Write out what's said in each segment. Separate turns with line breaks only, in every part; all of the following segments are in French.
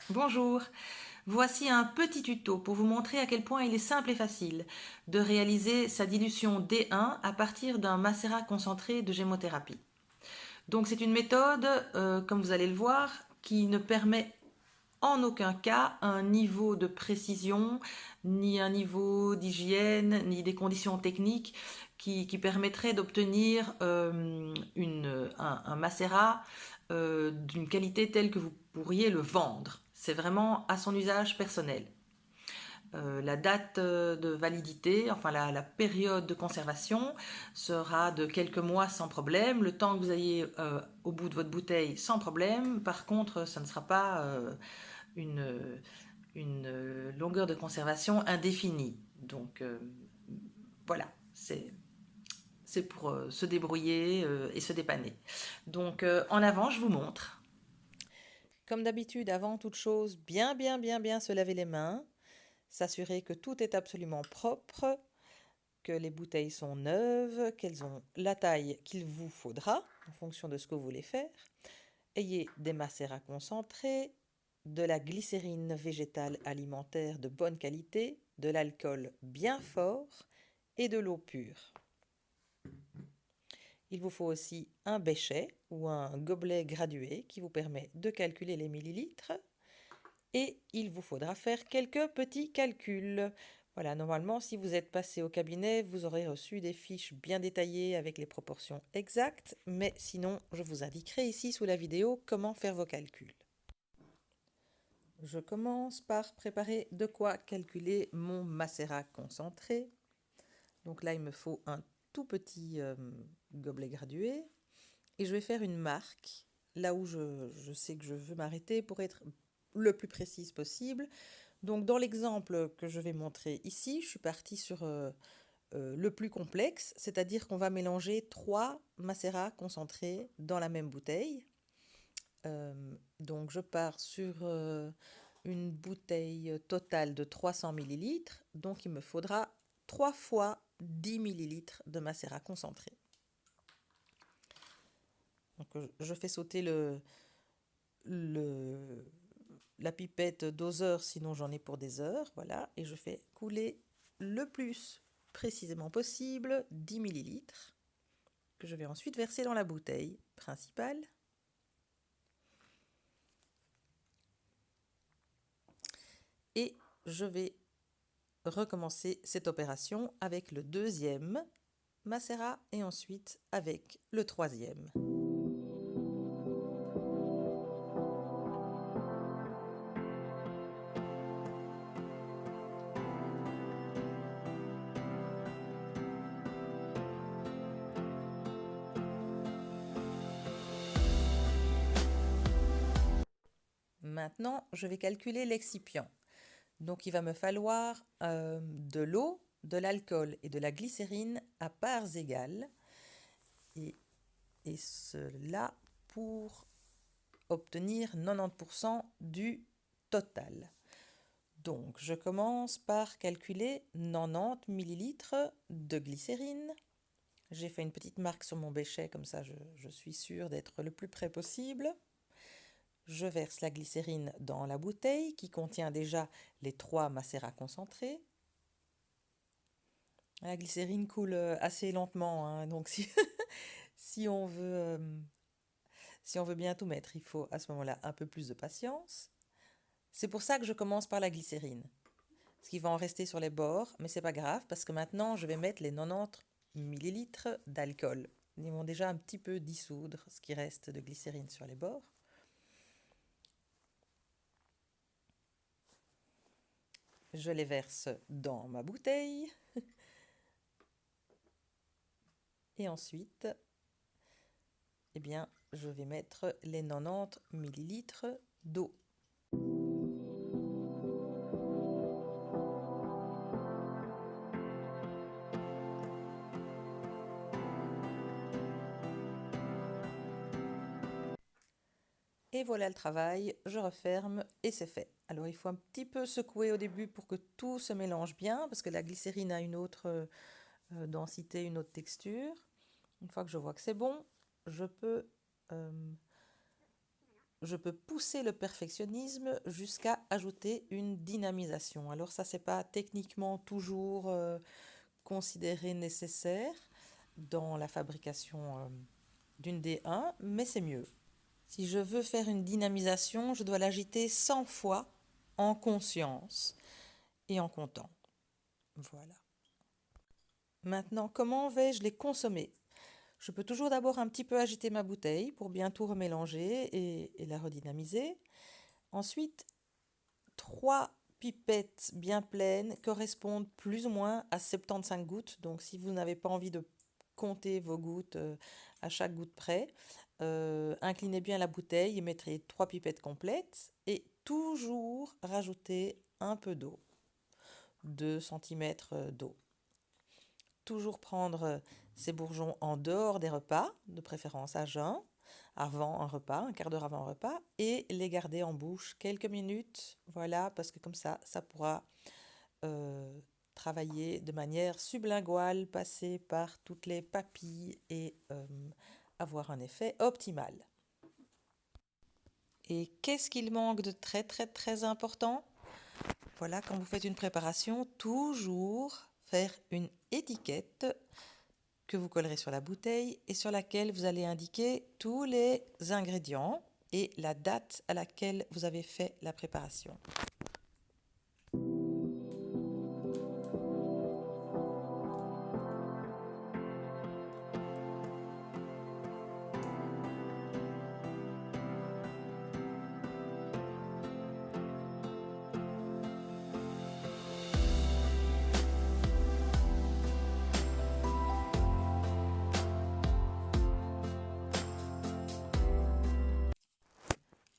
Bonjour, voici un petit tuto pour vous montrer à quel point il est simple et facile de réaliser sa dilution D1 à partir d'un macérat concentré de gémothérapie. Donc c'est une méthode, comme vous allez le voir, qui ne permet en aucun cas un niveau de précision, ni un niveau d'hygiène, ni des conditions techniques qui permettraient d'obtenir un macérat d'une qualité telle que vous pourriez le vendre. C'est vraiment à son usage personnel. La date de validité, enfin la période de conservation sera de quelques mois sans problème, le temps que vous ayez au bout de votre bouteille sans problème. Par contre, ça ne sera pas une, une longueur de conservation indéfinie. Donc voilà, c'est pour se débrouiller et se dépanner. Donc en avant, je vous montre. Comme d'habitude, avant toute chose, bien se laver les mains, s'assurer que tout est absolument propre, que les bouteilles sont neuves, qu'elles ont la taille qu'il vous faudra en fonction de ce que vous voulez faire. Ayez des macérats concentrés, de la glycérine végétale alimentaire de bonne qualité, de l'alcool bien fort et de l'eau pure. Il vous faut aussi un béchet ou un gobelet gradué qui vous permet de calculer les millilitres et il vous faudra faire quelques petits calculs. Voilà, normalement, si vous êtes passé au cabinet, vous aurez reçu des fiches bien détaillées avec les proportions exactes, mais sinon, je vous indiquerai ici sous la vidéo comment faire vos calculs. Je commence par préparer de quoi calculer mon macérat concentré. Donc là, il me faut un tout petit gobelet gradué et je vais faire une marque là où je sais que je veux m'arrêter pour être le plus précise possible. Donc dans l'exemple que je vais montrer ici, je suis partie sur le plus complexe, c'est-à-dire qu'on va mélanger 3 macérats concentrés dans la même bouteille. Donc je pars sur une bouteille totale de 300 millilitres, donc il me faudra 3 fois 10 millilitres de macérat concentré. Donc je fais sauter la pipette doseur, sinon j'en ai pour des heures, voilà, et je fais couler le plus précisément possible 10 millilitres que je vais ensuite verser dans la bouteille principale. Et je vais recommencer cette opération avec le deuxième macérat et ensuite avec le troisième. Maintenant, je vais calculer l'excipient. Donc il va me falloir de l'eau, de l'alcool et de la glycérine à parts égales. Et cela pour obtenir 90% du total. Donc je commence par calculer 90 millilitres de glycérine. J'ai fait une petite marque sur mon béchet, comme ça je suis sûre d'être le plus près possible. Je verse la glycérine dans la bouteille qui contient déjà les 3 macérats concentrés. La glycérine coule assez lentement, hein, donc si on veut, si on veut bien tout mettre, il faut à ce moment-là un peu plus de patience. C'est pour ça que je commence par la glycérine. Parce qu'il va en rester sur les bords, mais c'est pas grave parce que maintenant je vais mettre les 90 millilitres d'alcool. Ils vont déjà un petit peu dissoudre ce qui reste de glycérine sur les bords. Je les verse dans ma bouteille. Et ensuite, eh bien, je vais mettre les 90 millilitres d'eau. Et voilà le travail, je referme et c'est fait. Alors il faut un petit peu secouer au début pour que tout se mélange bien, parce que la glycérine a une autre densité, une autre texture. Une fois que je vois que c'est bon, je peux je peux pousser le perfectionnisme jusqu'à ajouter une dynamisation. Alors ça, c'est pas techniquement toujours considéré nécessaire dans la fabrication d'une D1, mais c'est mieux. Si je veux faire une dynamisation, je dois l'agiter 100 fois en conscience et en comptant. Voilà. Maintenant, comment vais-je les consommer? Je peux toujours d'abord un petit peu agiter ma bouteille pour bien tout remélanger et la redynamiser. Ensuite, 3 pipettes bien pleines correspondent plus ou moins à 75 gouttes. Donc si vous n'avez pas envie de compter vos gouttes à chaque goutte près, inclinez bien la bouteille et mettrez 3 pipettes complètes et toujours rajouter un peu d'eau, 2 cm d'eau. Toujours prendre ces bourgeons en dehors des repas, de préférence à jeun, avant un repas, un quart d'heure avant un repas, et les garder en bouche quelques minutes, voilà, parce que comme ça pourra travailler de manière sublinguale, passer par toutes les papilles et avoir un effet optimal. Et qu'est-ce qu'il manque de très très très important? Voilà, quand vous faites une préparation, toujours faire une étiquette que vous collerez sur la bouteille et sur laquelle vous allez indiquer tous les ingrédients et la date à laquelle vous avez fait la préparation.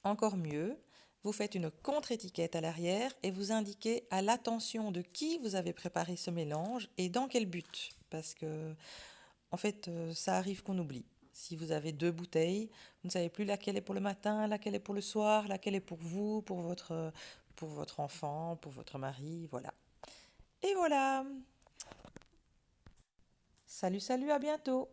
Encore mieux, vous faites une contre-étiquette à l'arrière et vous indiquez à l'attention de qui vous avez préparé ce mélange et dans quel but. Parce que, en fait, ça arrive qu'on oublie. Si vous avez 2 bouteilles, vous ne savez plus laquelle est pour le matin, laquelle est pour le soir, laquelle est pour vous, pour votre enfant, pour votre mari, voilà. Et voilà. Salut, salut, à bientôt.